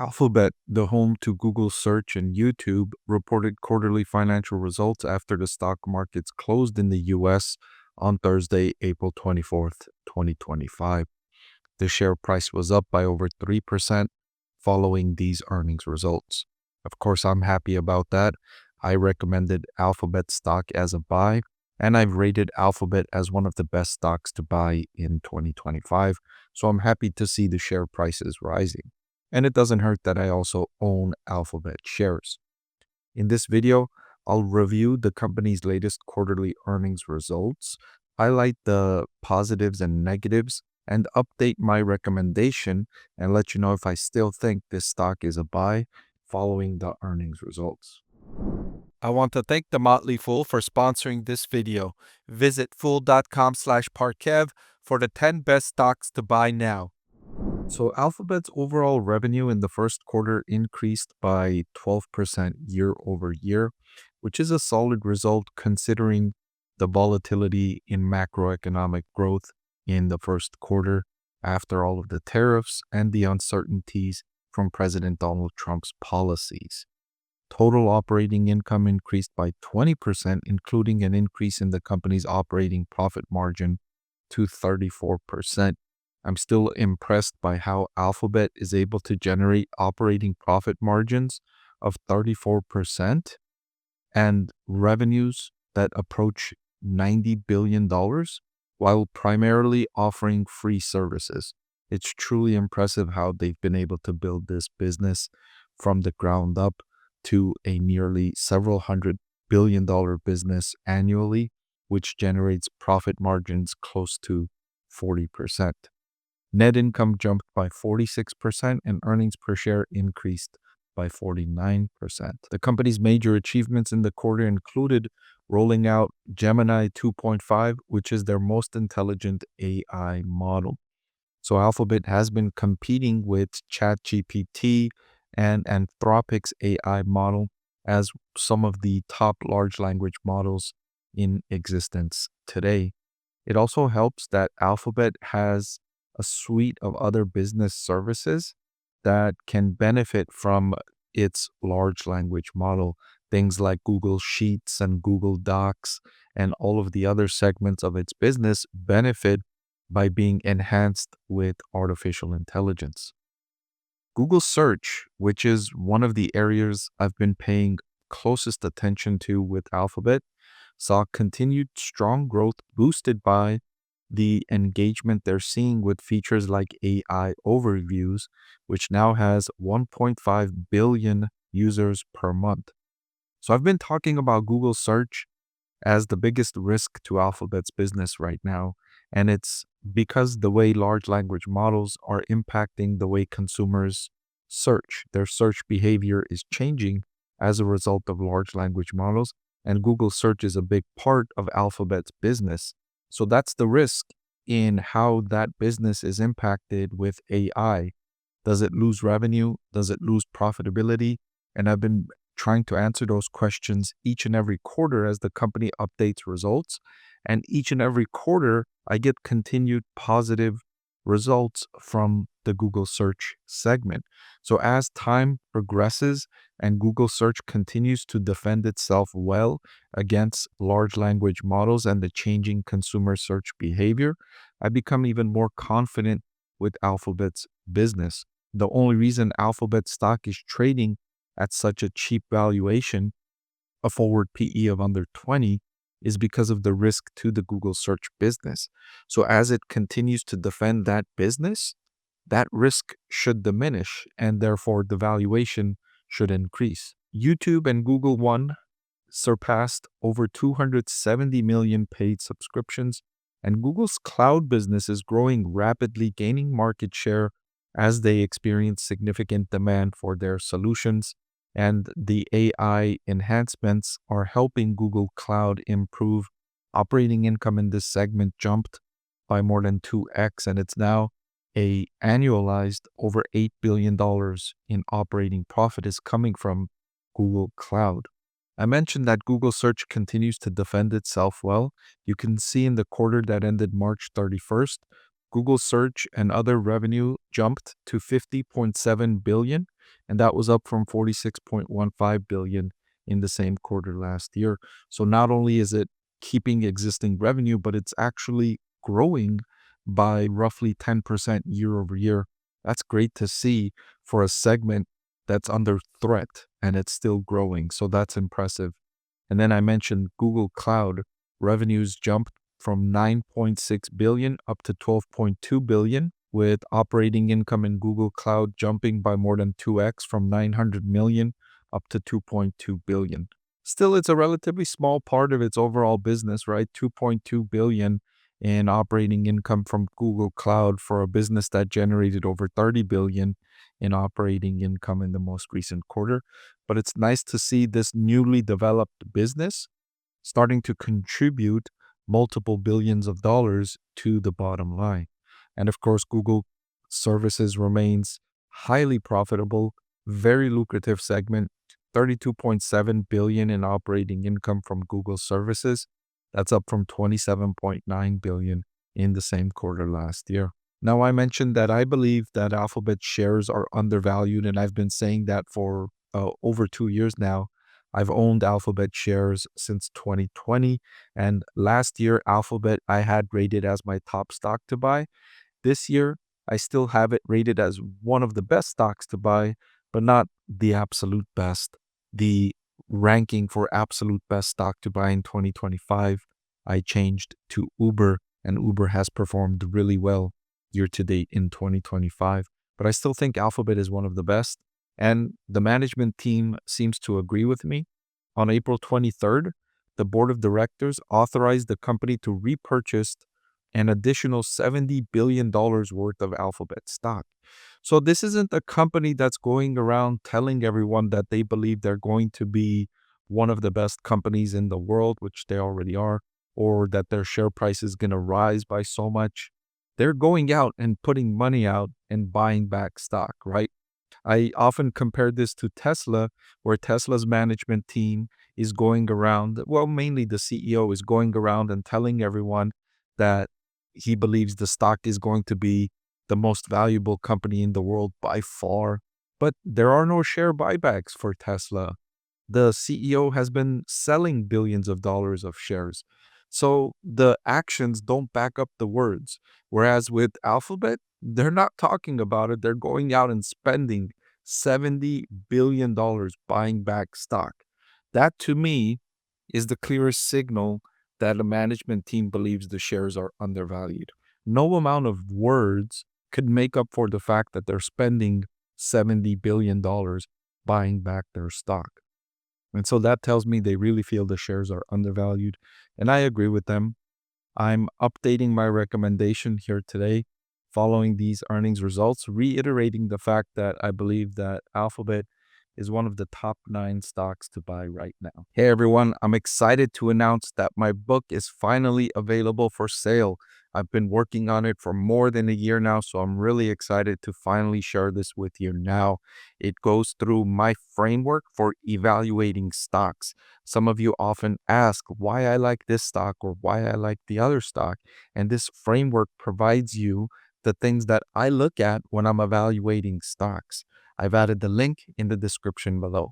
Alphabet, the home to Google Search and YouTube, reported quarterly financial results after the stock markets closed in the US on Thursday, April 24th, 2025. The share price was up by over 3% following these earnings results. Of course, I'm happy about that. I recommended Alphabet stock as a buy, and I've rated Alphabet as one of the best stocks to buy in 2025. So I'm happy to see the share prices rising. And it doesn't hurt that I also own Alphabet shares. In this video, I'll review the company's latest quarterly earnings results, highlight the positives and negatives, and update my recommendation and let you know if I still think this stock is a buy following the earnings results. I want to thank the Motley Fool for sponsoring this video. Visit fool.com/parkev for the 10 best stocks to buy now. So Alphabet's overall revenue in the first quarter increased by 12% year over year, which is a solid result considering the volatility in macroeconomic growth in the first quarter after all of the tariffs and the uncertainties from President Donald Trump's policies. Total operating income increased by 20%, including an increase in the company's operating profit margin to 34%. I'm still impressed by how Alphabet is able to generate operating profit margins of 34% and revenues that approach $90 billion while primarily offering free services. It's truly impressive how they've been able to build this business from the ground up to a nearly several $100 billion business annually, which generates profit margins close to 40%. Net income jumped by 46% and earnings per share increased by 49%. The company's major achievements in the quarter included rolling out Gemini 2.5, which is their most intelligent AI model. So Alphabet has been competing with ChatGPT and Anthropic's AI model as some of the top large language models in existence today. It also helps that Alphabet has a suite of other business services that can benefit from its large language model. Things like Google Sheets and Google Docs and all of the other segments of its business benefit by being enhanced with artificial intelligence. Google Search, which is one of the areas I've been paying closest attention to with Alphabet, saw continued strong growth boosted by the engagement they're seeing with features like AI overviews, which now has 1.5 billion users per month. So I've been talking about Google Search as the biggest risk to Alphabet's business right now, and it's because the way large language models are impacting the way consumers search. Their search behavior is changing as a result of large language models, and Google Search is a big part of Alphabet's business. So that's the risk in how that business is impacted with AI. Does it lose revenue? Does it lose profitability? And I've been trying to answer those questions each and every quarter as the company updates results. And each and every quarter, I get continued positive results from the Google Search segment. So as time progresses and Google Search continues to defend itself well against large language models and the changing consumer search behavior, I become even more confident with Alphabet's business. The only reason Alphabet stock is trading at such a cheap valuation, a forward PE of under 20, is because of the risk to the Google Search business. So as it continues to defend that business, that risk should diminish and therefore the valuation should increase. YouTube and Google One surpassed over 270 million paid subscriptions, and Google's cloud business is growing rapidly, gaining market share as they experience significant demand for their solutions. And the AI enhancements are helping Google Cloud improve. Operating income in this segment jumped by more than 2x, and it's now a annualized over $8 billion in operating profit is coming from Google Cloud. I mentioned that Google Search continues to defend itself well. You can see in the quarter that ended March 31st, Google Search and other revenue jumped to $50.7 billion, and that was up from 46.15 billion in the same quarter last year. So not only is it keeping existing revenue, but it's actually growing by roughly 10% year over year. That's great to see for a segment that's under threat and it's still growing. So that's impressive. And then I mentioned Google Cloud revenues jumped from 9.6 billion up to 12.2 billion, with operating income in Google Cloud jumping by more than 2x from 900 million up to 2.2 billion. Still, it's a relatively small part of its overall business, right? 2.2 billion in operating income from Google Cloud for a business that generated over 30 billion in operating income in the most recent quarter. But it's nice to see this newly developed business starting to contribute multiple billions of dollars to the bottom line. And of course, Google Services remains highly profitable, very lucrative segment, 32.7 billion in operating income from Google Services. That's up from 27.9 billion in the same quarter last year. Now, I mentioned that I believe that Alphabet shares are undervalued, and I've been saying that for over 2 years now. I've owned Alphabet shares since 2020, and last year, Alphabet I had rated as my top stock to buy. This year, I still have it rated as one of the best stocks to buy, but not the absolute best. The ranking for absolute best stock to buy in 2025, I changed to Uber, and Uber has performed really well year to date in 2025. But I still think Alphabet is one of the best, and the management team seems to agree with me. On April 23rd, the board of directors authorized the company to repurchase an additional $70 billion worth of Alphabet stock. So this isn't a company that's going around telling everyone that they believe they're going to be one of the best companies in the world, which they already are, or that their share price is going to rise by so much. They're going out and putting money out and buying back stock, right? I often compare this to Tesla, where Tesla's management team is going around, well, mainly the CEO is going around and telling everyone that he believes the stock is going to be the most valuable company in the world by far. But there are no share buybacks for Tesla. The CEO has been selling billions of dollars of shares. So the actions don't back up the words. Whereas with Alphabet, they're not talking about it. They're going out and spending $70 billion buying back stock. That to me is the clearest signal that a management team believes the shares are undervalued. No amount of words could make up for the fact that they're spending $70 billion buying back their stock. And so that tells me they really feel the shares are undervalued. And I agree with them. I'm updating my recommendation here today following these earnings results, reiterating the fact that I believe that Alphabet is one of the top 9 stocks to buy right now. Hey everyone, I'm excited to announce that my book is finally available for sale. I've been working on it for more than a year now, so I'm really excited to finally share this with you now. It goes through my framework for evaluating stocks. Some of you often ask why I like this stock or why I like the other stock, and this framework provides you the things that I look at when I'm evaluating stocks. I've added the link in the description below.